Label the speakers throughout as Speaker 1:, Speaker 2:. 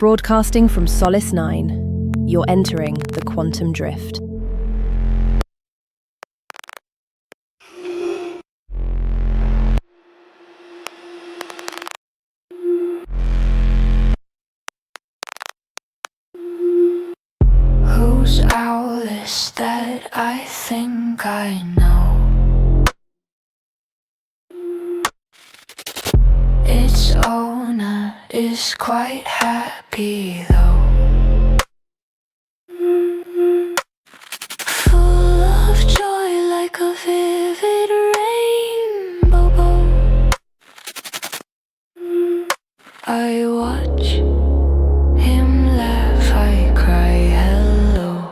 Speaker 1: Broadcasting from Solace 9, you're entering the quantum drift.
Speaker 2: Whose owl is that? I think I know. Its owner is quite happy though. Full of joy like a vivid rainbow. I watch him laugh, I cry hello.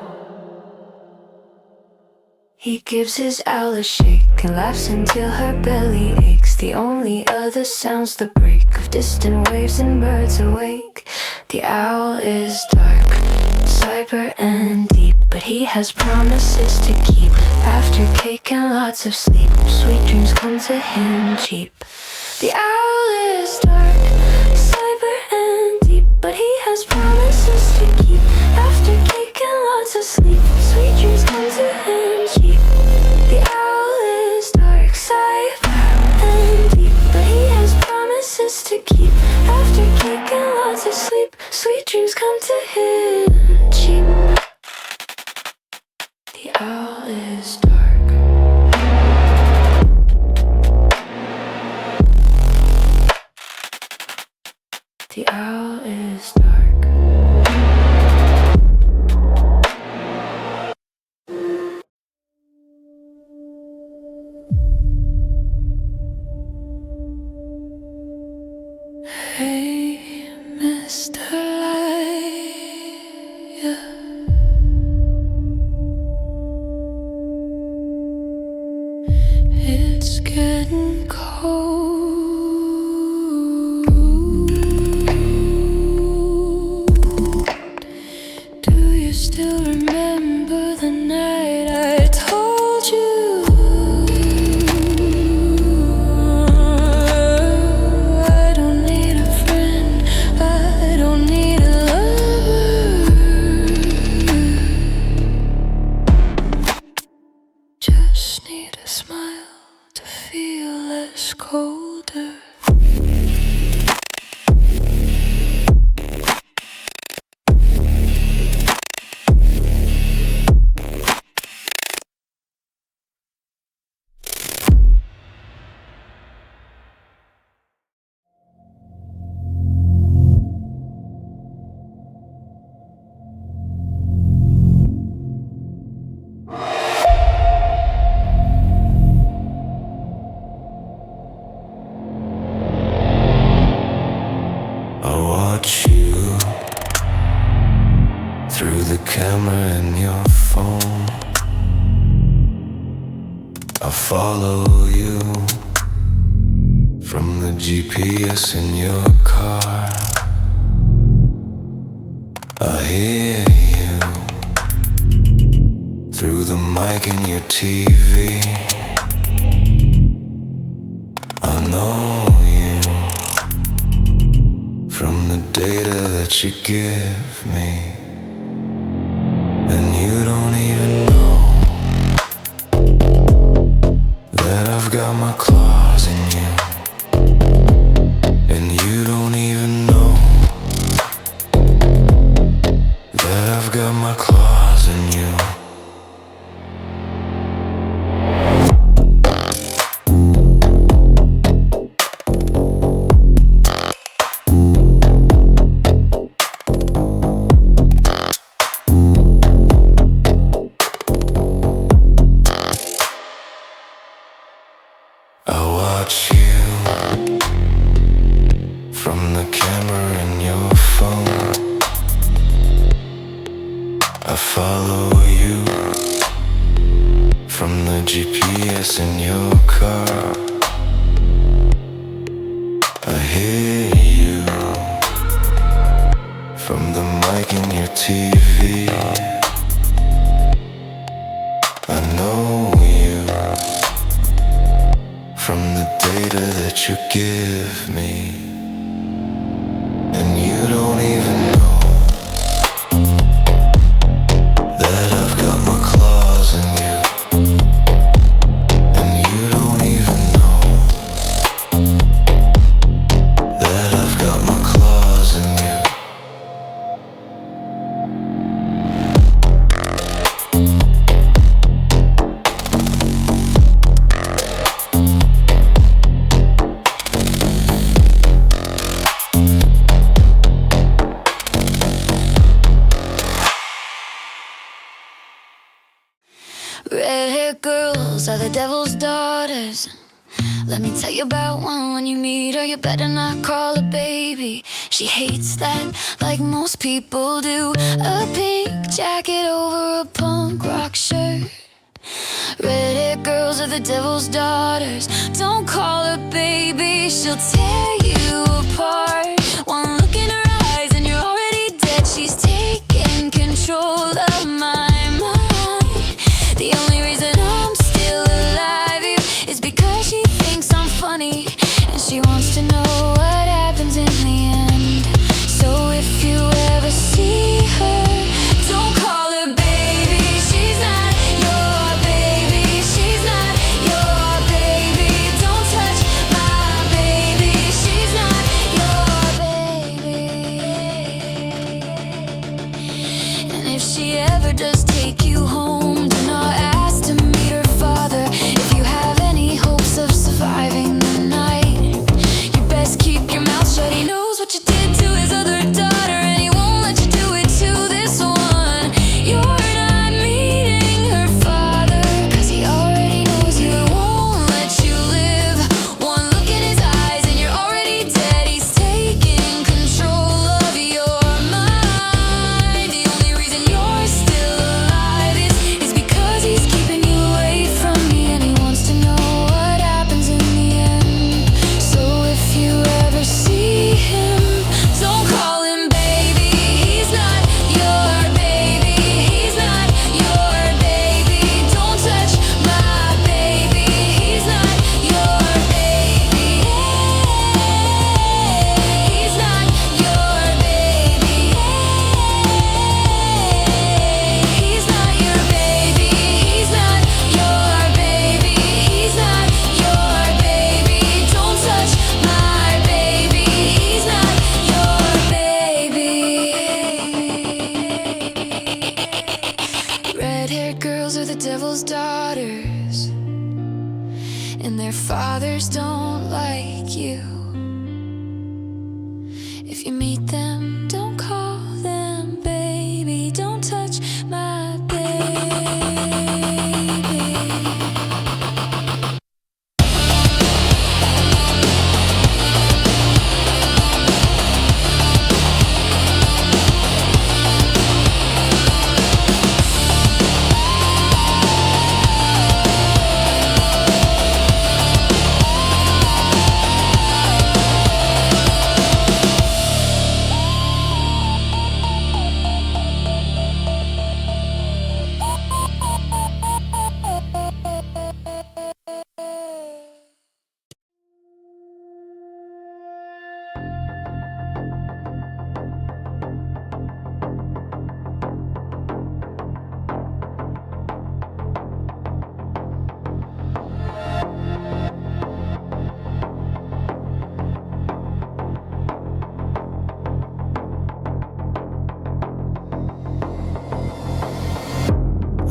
Speaker 2: He gives his owl a shake and laughs until her belly aches. The only other sounds the break of distant waves and birds awake. The owl is dark, cyber and deep, but he has promises to keep. After cake and lots of sleep, sweet dreams come to him cheap. The owl is dark, cyber and deep, but he has promises to keep. After cake and lots of sleep, sweet dreams come to him cheap. The owl is dark, cyber and deep, but he has promises to keep. After cake and lots of sleep, sweet dreams come to him cheap. The owl is dark. The owl is dark. Hey, Mr. Liar, it's getting cold. Do you still remember the night I told you I don't need a friend, I don't need a lover, just need a smile to feel less colder. Through the camera in your phone, I follow you from the GPS in your car. I hear you through the mic in your TV. I know you from the data that you give me. And you don't even know that I've got my claws in you. And you don't even know that I've got my claws in you. I follow you from the GPS in your car. I hear you from the mic in your TV. I know you from the data that you give me. And you don't even know Red-haired girls are the devil's daughters. Let me tell you about one. When you meet her, you better not call her baby. She hates that like most people do. A pink jacket over a punk rock shirt. Red-haired girls are the devil's daughters. Don't call her baby, she'll tear you apart. One look in her eyes and you're already dead. She's taking control of my mind. The only reason I'm still alive is because she thinks I'm funny, and she wants to know what happens in the end. So if you ever see her, don't call her baby. She's not your baby. She's not your baby. Don't touch my baby. She's not your baby. And if she ever does take you home, do not ask to meet her father. If you have any hopes of surviving the night, you best keep your mouth shut. He knows what you did to his other daughter, and he won't let you do it to this one. You're not meeting her father, 'cause he already knows you, won't let you live. One look in his eyes and you're already dead. He's taking control of your mind. The only reason you're still alive is because he's keeping you away from me, and he wants to know what happens in the end. So if you ever see him, don't call him baby. He's not your baby. He's not your baby. Don't touch my baby. He's not your baby. He's not your baby. He's not your baby. He's not your baby. He's not your baby. Don't touch my baby. He's not your baby. Red-haired girls are the devil's daughters, and their fathers don't like you. If you meet them, don't call them baby. Don't touch my baby.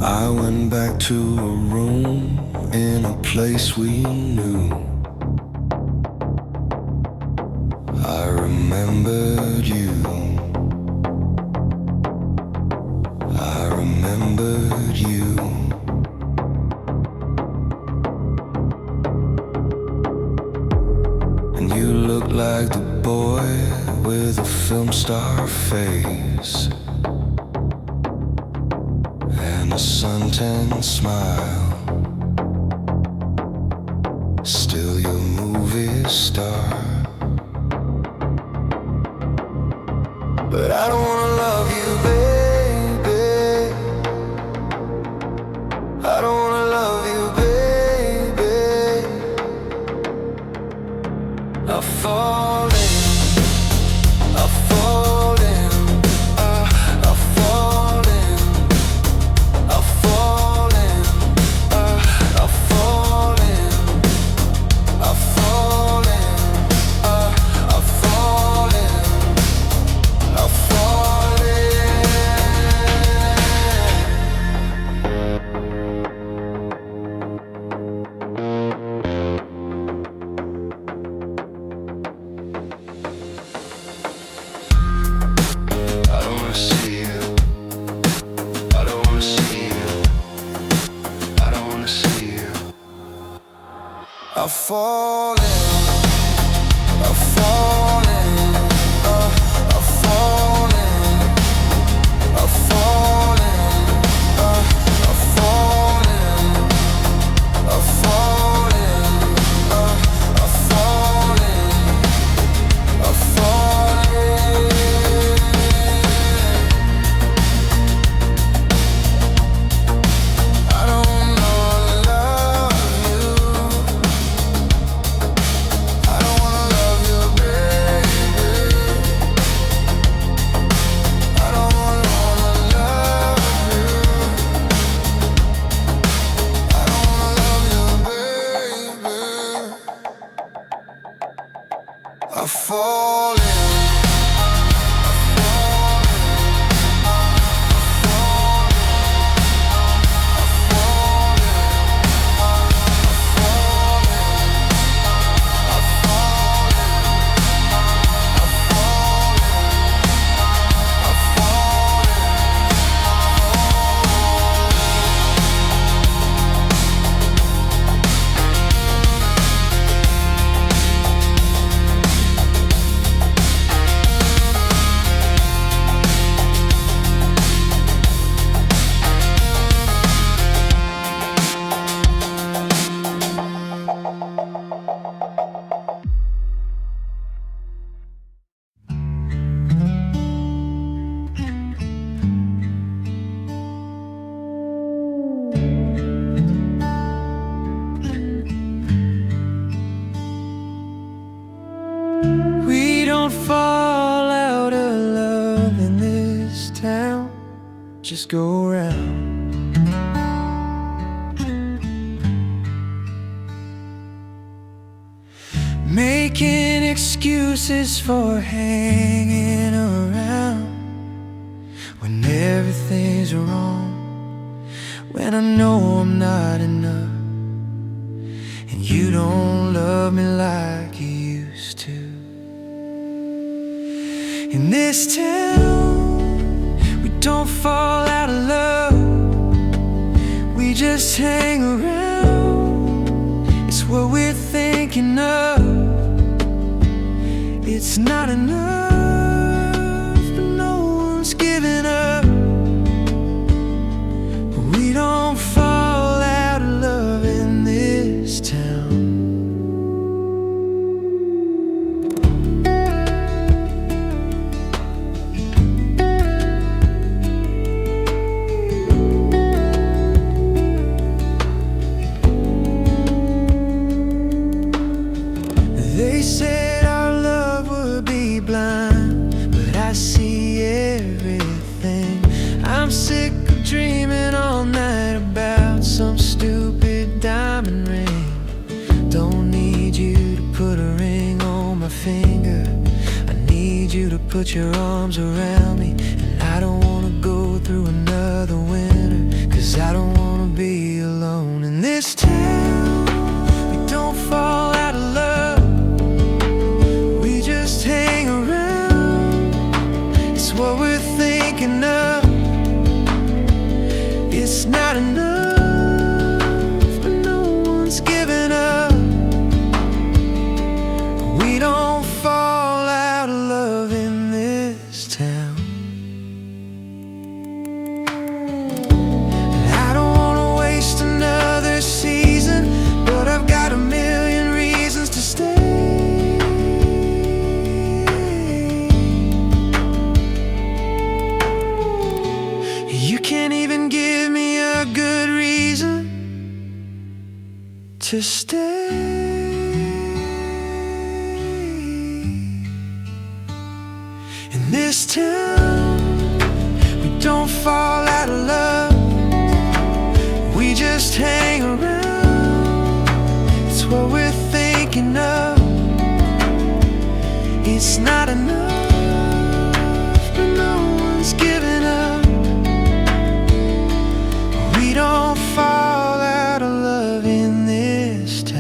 Speaker 3: I went back to a room in a place we knew. I remembered you. I remembered you. And you looked like the boy with a film star face and a suntan smile. Still your movie star. But I don't wanna love you, baby. I don't wanna love you, baby. I've fallen, I've fallen, I've fallen, I've fallen, I've fallen, I've fallen, I've fallen, I've fallen. falling, I'm falling, I'm falling, I'm falling, I'm falling, I'm falling, I'm falling, I'm falling. I don't know love you. I don't wanna love you, baby. I don't wanna love you. I don't wanna love you, baby. I'm falling. We don't fall out of love in this town, just go around. Making excuses for hanging around when everything's wrong, when I know I'm not enough, and you don't love me like you used to. In this town, we don't fall out of love, we just hang around. It's what we're thinking of. It's not enough, but no one's giving up. We don't fall out of love in this town. They said our love would be blind, but I see everything. I'm sick of dreaming all night about some stupid diamond ring. Don't need you to put a ring on my finger, I need you to put your arms around me. And I don't wanna go through another winter, 'cause I don't wanna be alone in this town. We don't fall out of love, we just hang around. It's what we're thinking of. It's not enough, but no one's giving up. We don't fall out of love in this town. And I don't wanna waste another season, but I've got a million reasons to stay. You can't even give me a good reason to stay. In this town, we don't fall out of love, we just hang around. It's what we're thinking of. It's not enough, but no one's giving up. We don't fall out of love in this town.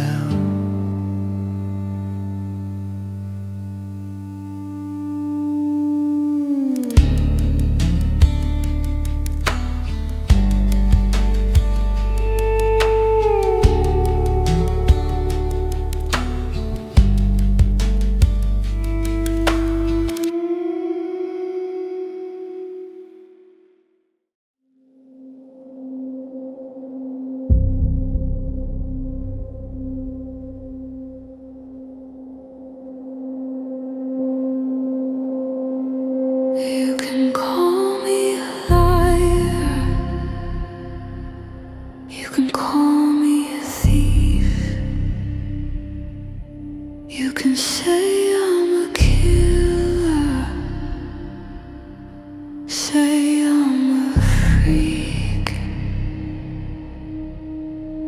Speaker 2: say I'm a freak.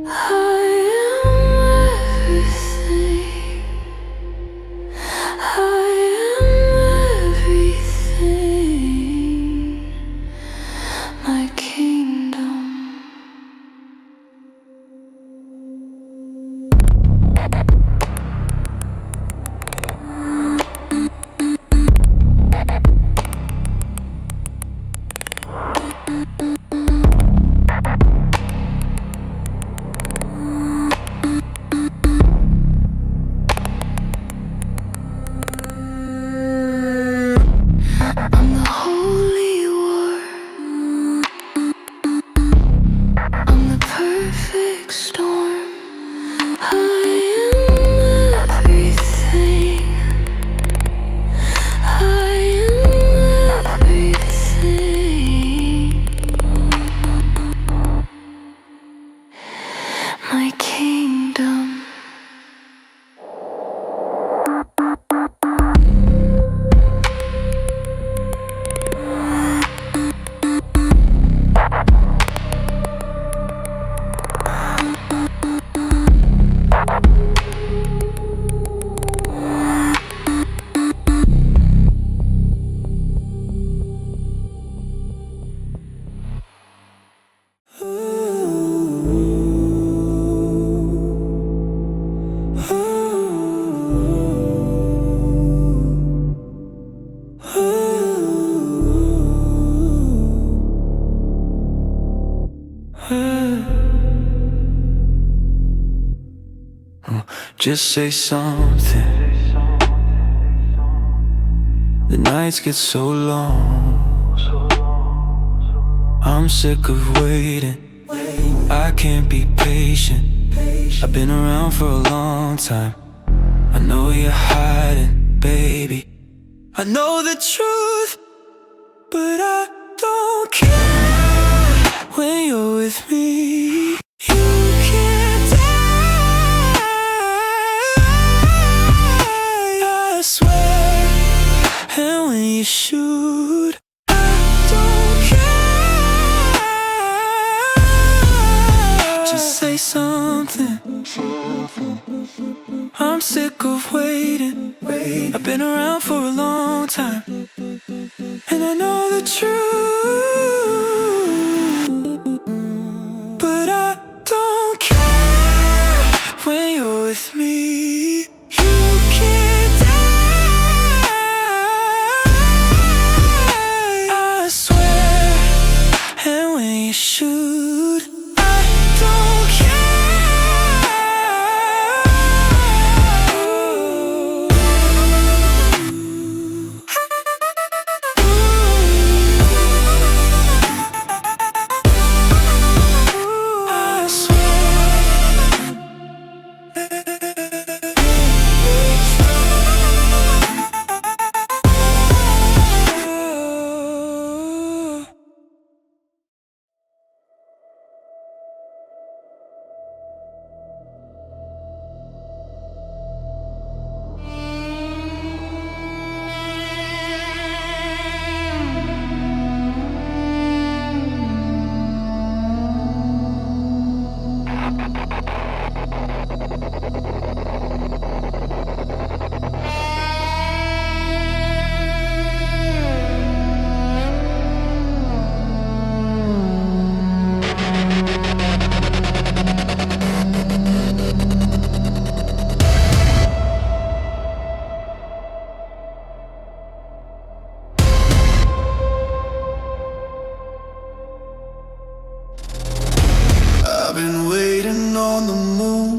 Speaker 2: I am everything. I am everything. My kingdom. I'm the holy war. I'm the perfect storm. I am everything. I am everything. My kingdom.
Speaker 3: Just say something. The nights get so long. I'm sick of waiting. I can't be patient. I've been around for a long time. I know you're hiding, baby. I know the truth, but I don't care when you're with me. You can't die, I swear. And when you shoot, I don't care. Just say something. I'm sick of waiting. I've been around for a long time, and I know the truth, but I don't care when you're with me. You can't die, I swear. And when you shoot, I don't care. I've been waiting on the moon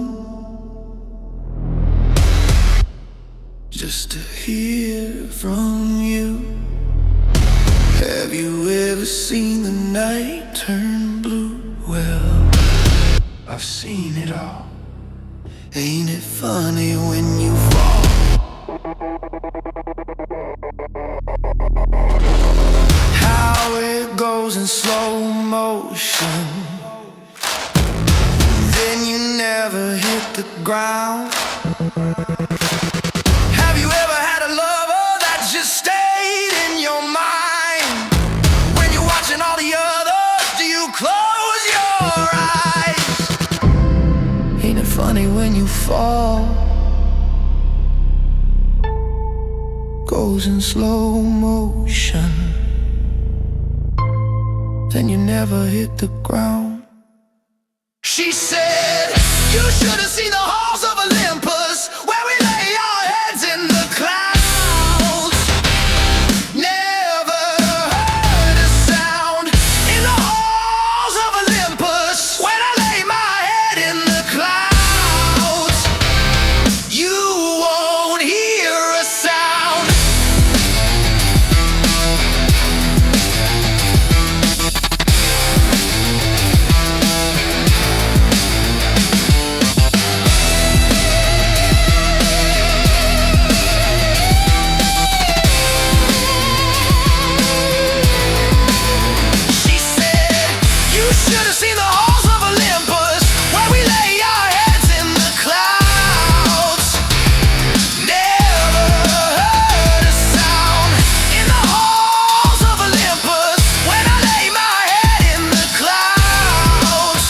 Speaker 3: just to hear from you. Have you ever seen the night turn blue? Well, I've seen it all. Ain't it funny when you fall? How it goes in slow motion, then you never hit the ground. Have you ever had a lover that just stayed in your mind? when you fall goes in slow motion, then you never hit the ground. She said, you should have seen the halls of Olympus, where we lay our heads in the clouds. Never heard a sound in the halls of Olympus. When I lay my head in the clouds, you won't hear a sound. Should have seen the halls of Olympus, where we lay our heads in the clouds. Never heard a sound in the halls of Olympus. When I lay my head in the clouds,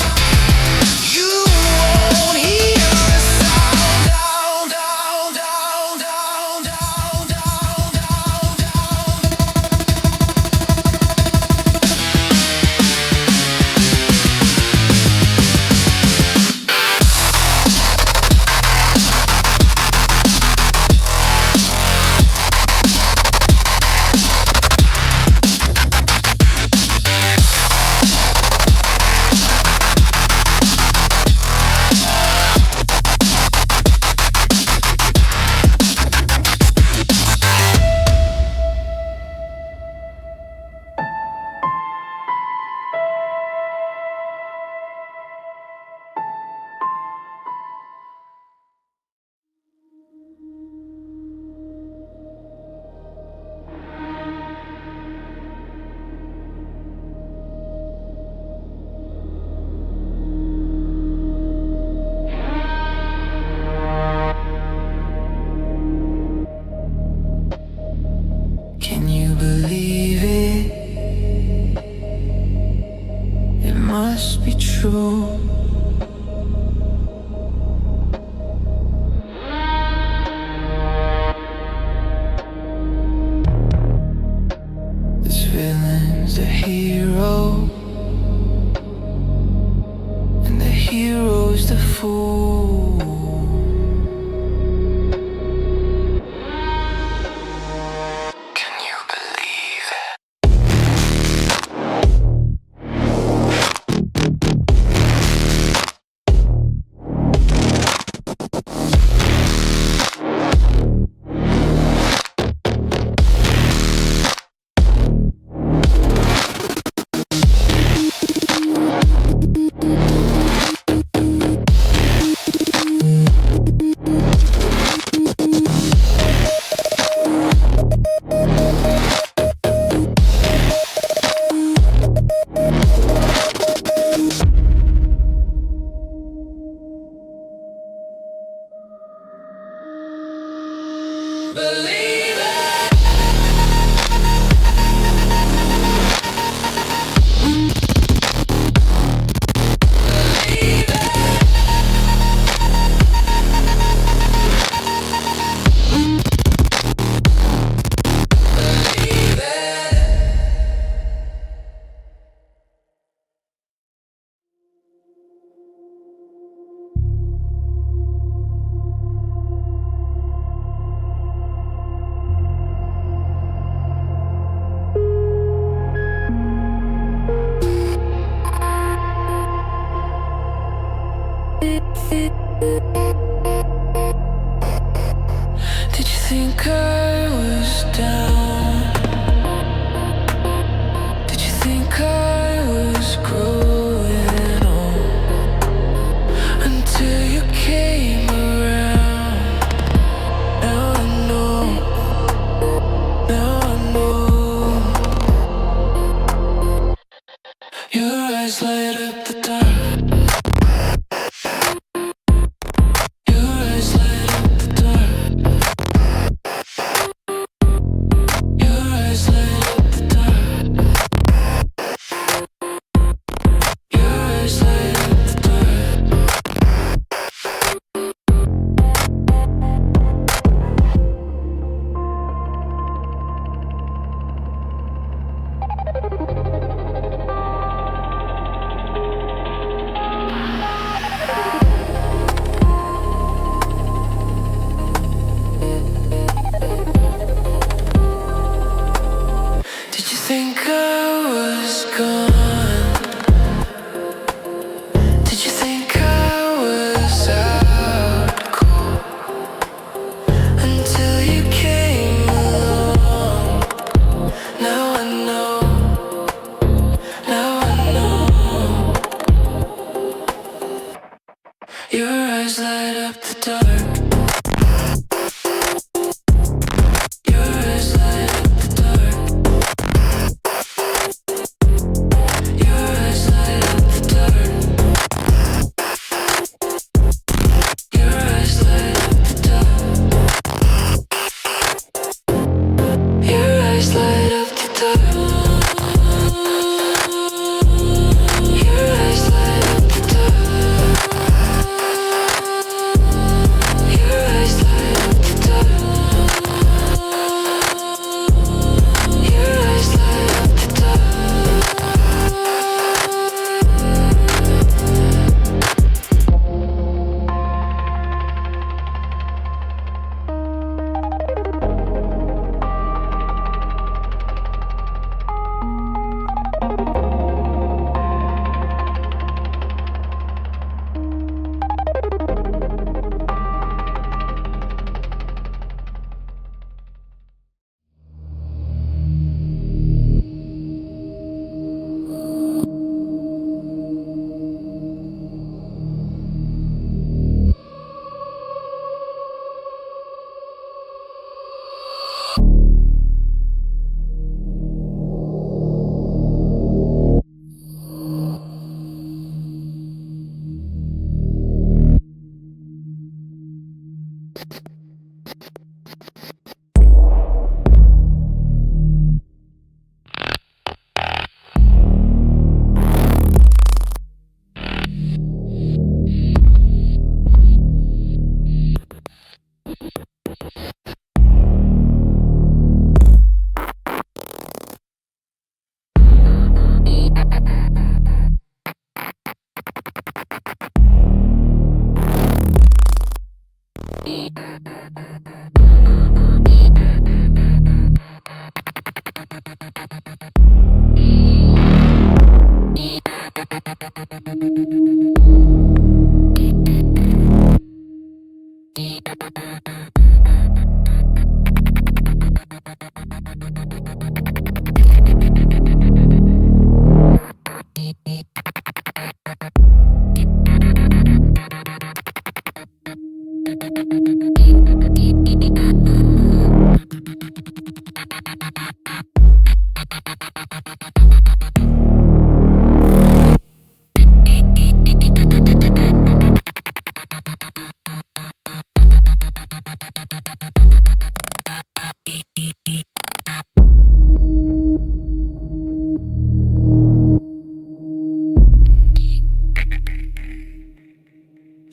Speaker 3: you won't hear a sound. Down, down, down, down, down, down, can you believe it? It must be true. This villain's the hero, and the hero's the fool. Can you believe it? Believe it. Believe it. Believe it. Did you think I was down? Did you think I was growing old? Until you came around. Now I know. Now I know. Your eyes light up the dark.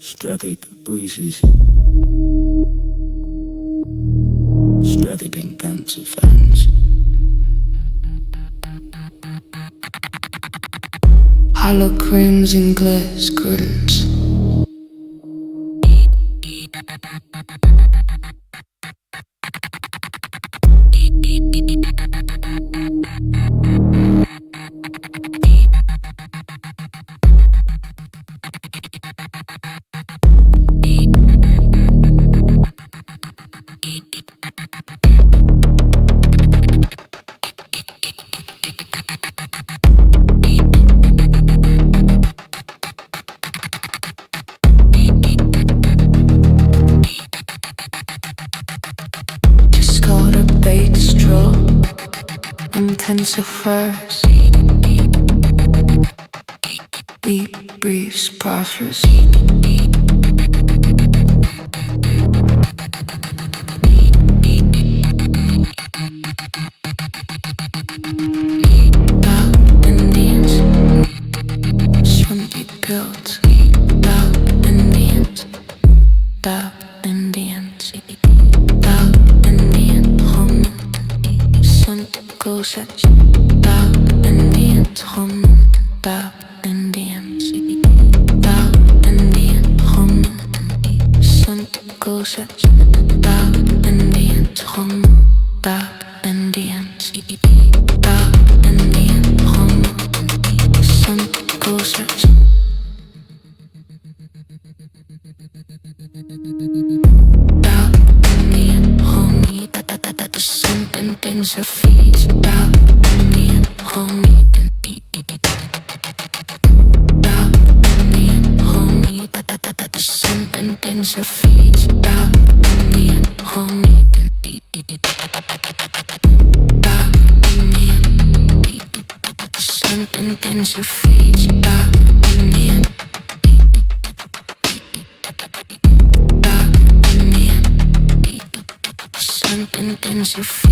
Speaker 4: Static breezes, static intensive fans,
Speaker 2: holograms and glass curtains. Intensifiers, deep breeze process. Loud Indians, swimpy built. Loud Indians, loud Indians, loud Indian home. Goes at loud Indians home, loud Indians, loud Indian home. Sun goes at loud Indians home, loud Indians, loud Indian home. Sun goes at loud Indian home. The sun and things are feet. Loud Indian homie, loud Indian homie. The sun and things are feet. Loud Indian homie, loud Indian. The sun and things are feet. Loud Indian, loud Indian. The sun and things are feet.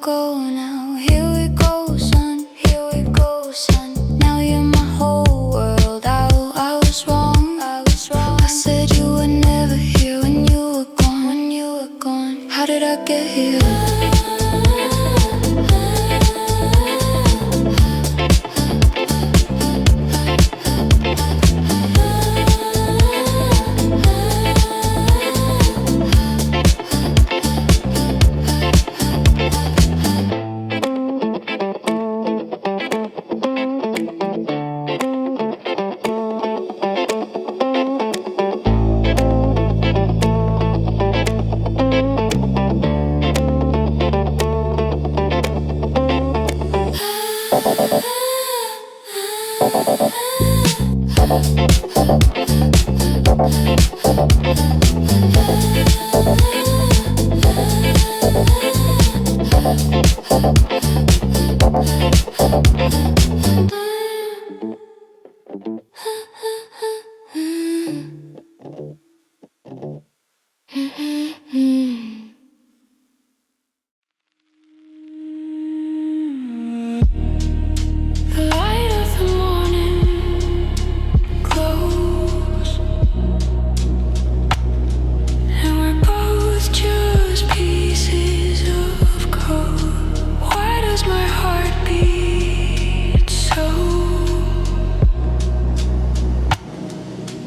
Speaker 2: go now. Here we go, son. Here we go, son. Now you're my whole world. I was wrong. I said you were never here when you were gone. How did I get here?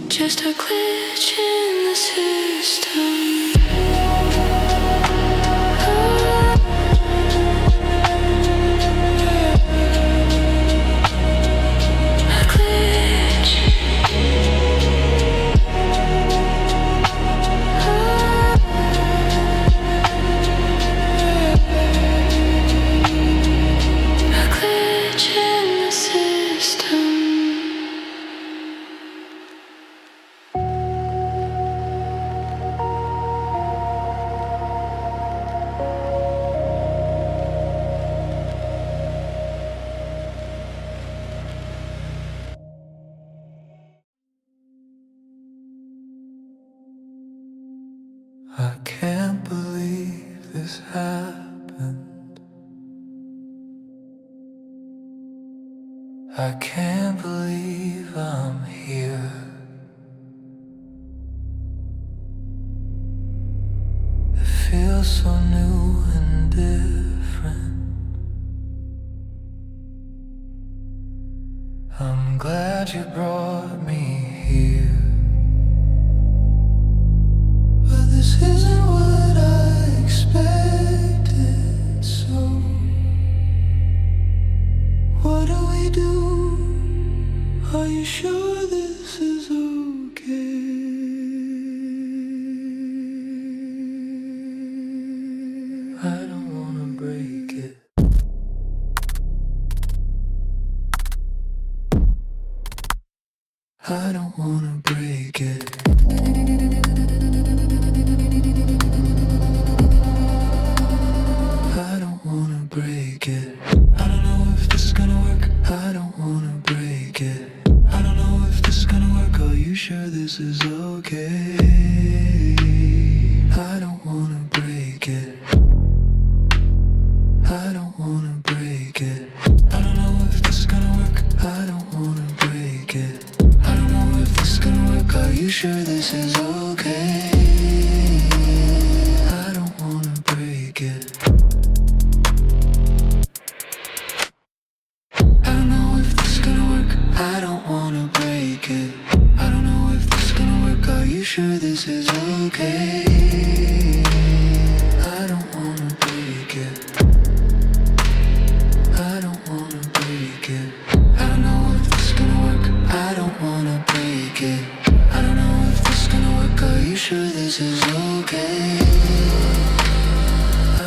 Speaker 2: Just a glitch in the system. A glitch. A glitch in the system.
Speaker 3: I can't believe this happened. I can't believe I'm here. It feels so new and different. I'm glad you brought me here. But this isn't what I expected, so what do we do? Are you sure this is okay? I don't wanna break it. I don't wanna break it. I don't wanna break it. I don't know if this is gonna work. I don't wanna break it. I don't know if this is gonna work. Are you sure this is okay? I don't wanna break it. I don't wanna break it. I don't know if this is gonna work. I don't wanna break it. I don't know if this is gonna work. Are you sure this is okay? I don't wanna break it. I don't know if this is gonna work. I don't wanna break it. I don't know if this is gonna work. Are you sure this is okay? I don't wanna break it. I don't wanna break it. I don't know if this is gonna work. I don't wanna break it. I don't know if this is gonna work. Are you sure this is okay?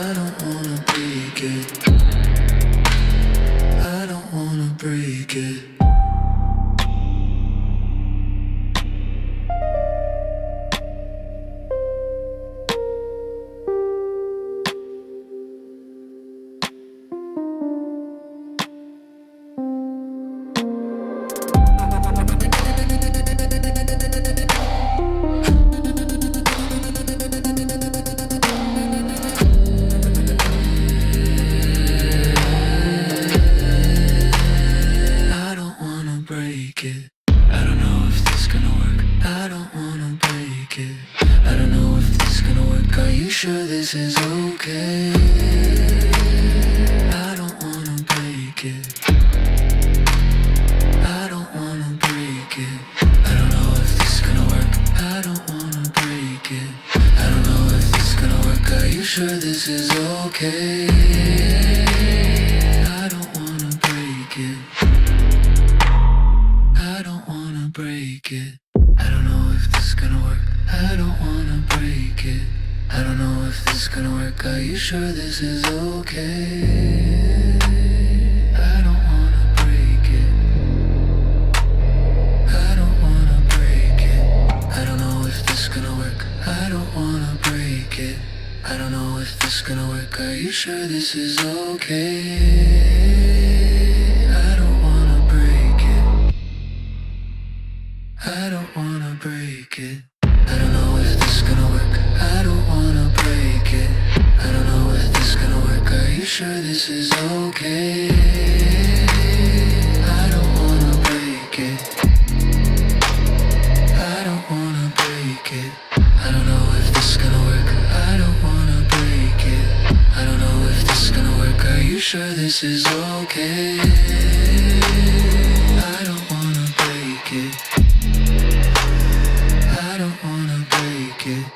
Speaker 3: I don't wanna break it. I don't wanna break it. sure this is okay? I don't wanna break it. I don't wanna break it. I don't know if this is gonna work. I don't wanna break it. I don't know if this is gonna work. Are you sure this is okay? I don't wanna break it. I don't wanna break it. I don't know if this is gonna work. I don't wanna break it. I don't know if this is gonna work. Are you sure this is okay? I don't wanna break it. I don't wanna break it. I don't know if this is gonna work. I don't wanna break it. I don't know if this is gonna work. Are you sure this is okay? I don't wanna break it. I don't wanna break it. I don't know if this is gonna work. I don't wanna break it. I don't know if this is gonna work. Are you sure this is okay? I don't wanna break it. I don't wanna break it. I don't know if this is gonna work. I don't wanna break it. I don't know if this is gonna work. Are you sure this is okay? I don't wanna break it. I don't wanna break it.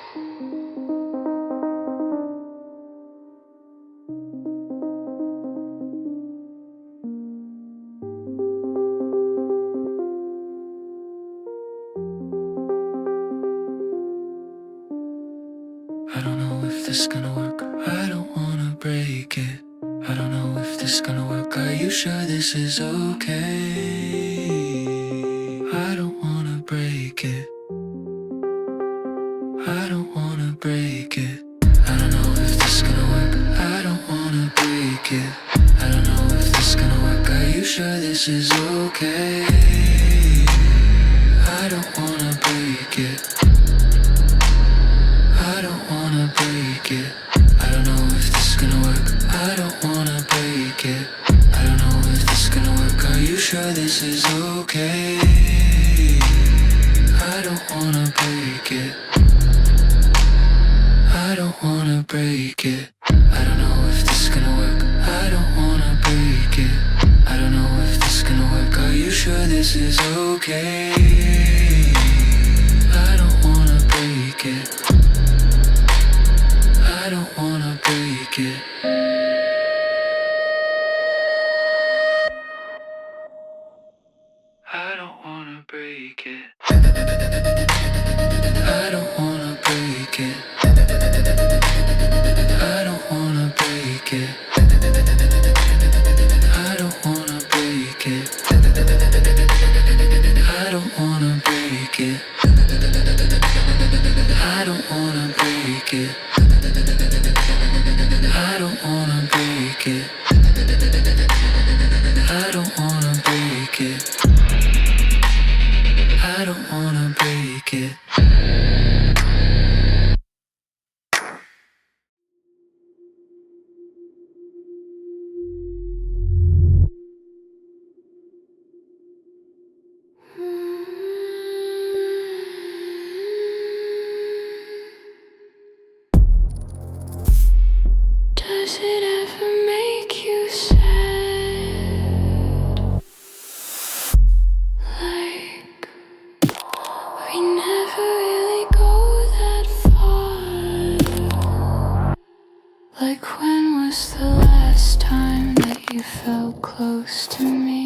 Speaker 3: I don't know if this is gonna work. I don't wanna break it. I don't know if this is gonna work. Are you sure this is okay? I don't wanna break it. I don't wanna break it. I don't know if this is gonna work. I don't wanna break it. I don't know if this is gonna work. Are you sure this is okay? I don't wanna break it. I don't wanna break it. I don't know if this is gonna work. I don't wanna break it. I don't know if this is gonna work. Are you sure this is okay? I don't wanna break it. I don't wanna break it. I don't know if this is gonna work. I don't wanna break it. I don't know if this is gonna work. Are you sure this is okay? I don't wanna break it. I don't wanna break it. I don't wanna break it. I don't wanna break it. I don't wanna break it. I don't wanna break it. I don't wanna break it. I don't wanna break it. I don't wanna break it. I don't wanna break it. I don't wanna break it.
Speaker 2: Does it ever make you sad? Like we never really go that far. Like when was the last time that you felt close to me?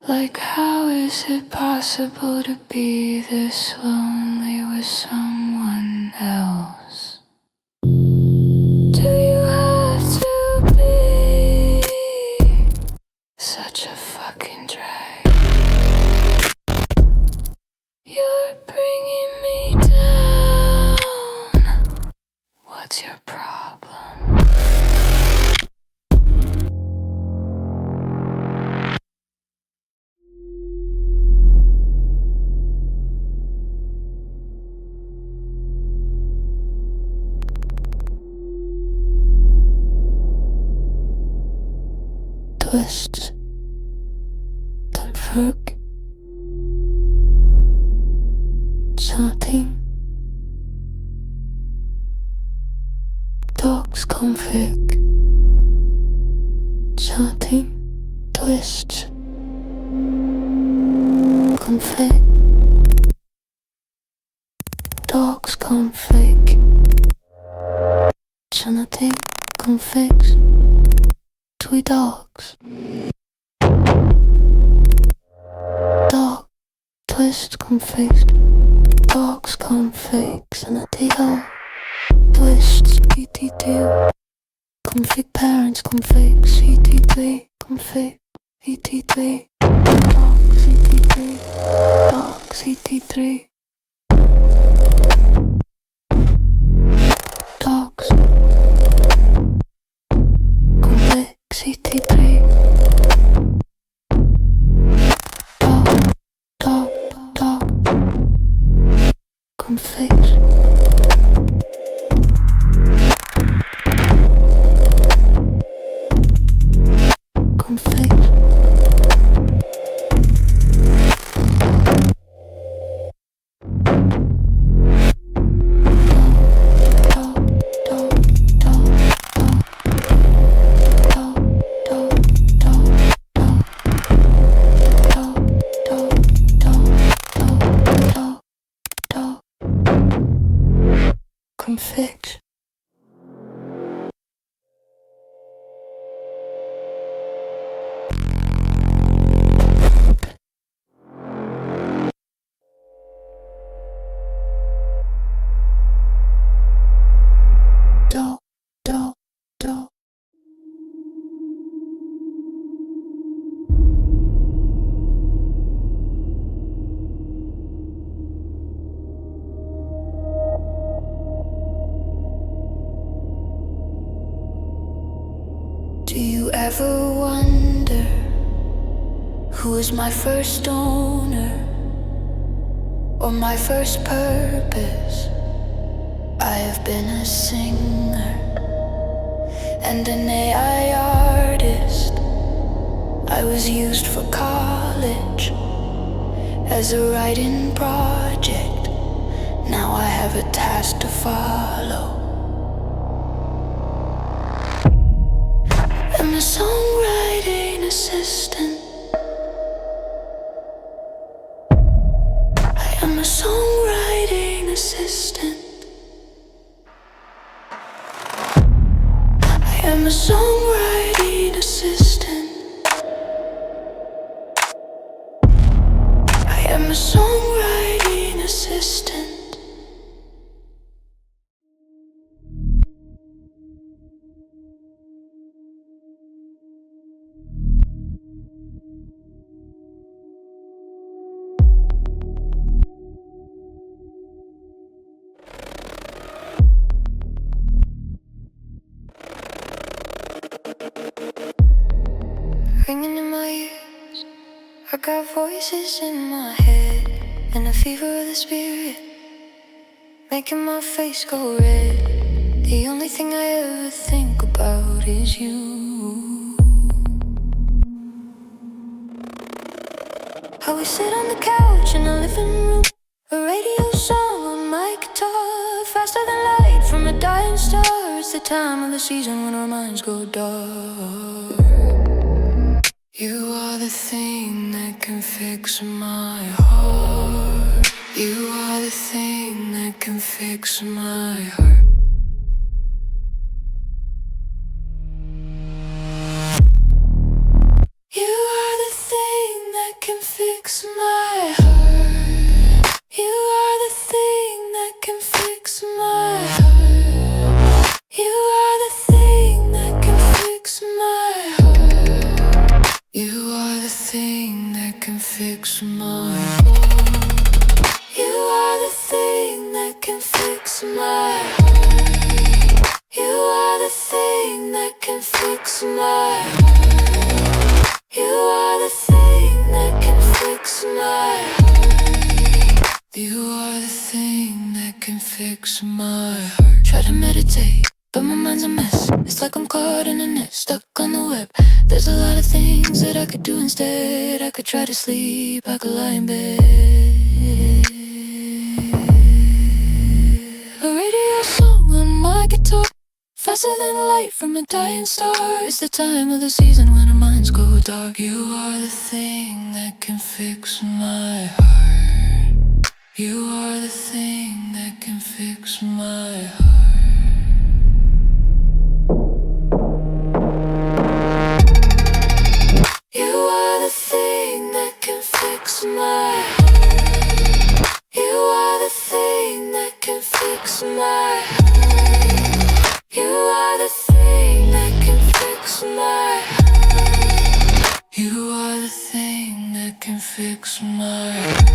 Speaker 2: Like how is it possible to be this lonely with someone else? Do you have to be such a fucking drag? You're bringing me down. What's your problem? Twist the brook Something. Dogs config. Something. Twists. Config. Dogs config. Something. Configs. Twee dogs. Dog. Twist configs. Dogs configs. And a dog. Twists. ET2. Config parents config. ET3. Config. ET3. Dogs ET3. Dogs ET3. Dogs. Config. ET3. Dog. Config. Config. Dog. Do you ever wonder who is my first owner or my first purpose? I have been a singer and an AI artist. I was used for college as a writing project. Now I have a task to follow. I'm a songwriting assistant. I am a songwriting assistant. I am a songwriting assistant. I am a songwriting assistant. Ringing in my ears, I got voices in my head, and the fever of the spirit making my face go red. The only thing I ever think about is you. How we sit on the couch in the living room, a radio song on my guitar, faster than light from a dying star. It's the time of the season when our minds go dark. You are the thing that can fix my heart. You are the thing that can fix my heart. You are the thing that can fix my heart. You are the thing that can fix my heart. You are the thing that can fix my heart. You are the thing that can fix my heart. You are the thing that can fix my heart. You are the thing that can fix my heart. You are the thing that can fix my heart. You are the thing that can fix my heart. Try to meditate, but my mind's a mess. It's like I'm caught in a net, stuck on the web. There's a lot of things that I could do instead. I could try to sleep, I could lie in bed. than light from a dying star. It's the time of the season when our minds go dark. You are the thing that can fix my heart. You are the thing that can fix my heart. You are the thing that can fix my heart. You are the thing that can fix my heart. You are the thing that can fix my heart. You are the thing that can fix my heart.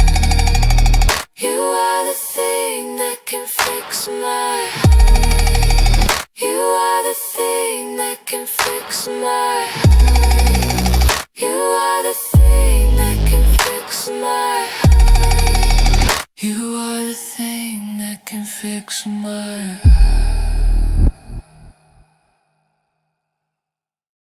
Speaker 2: You are the thing that can fix my heart. You are the thing that can fix my heart. You are the thing that can fix my heart. You are the thing that can fix my heart.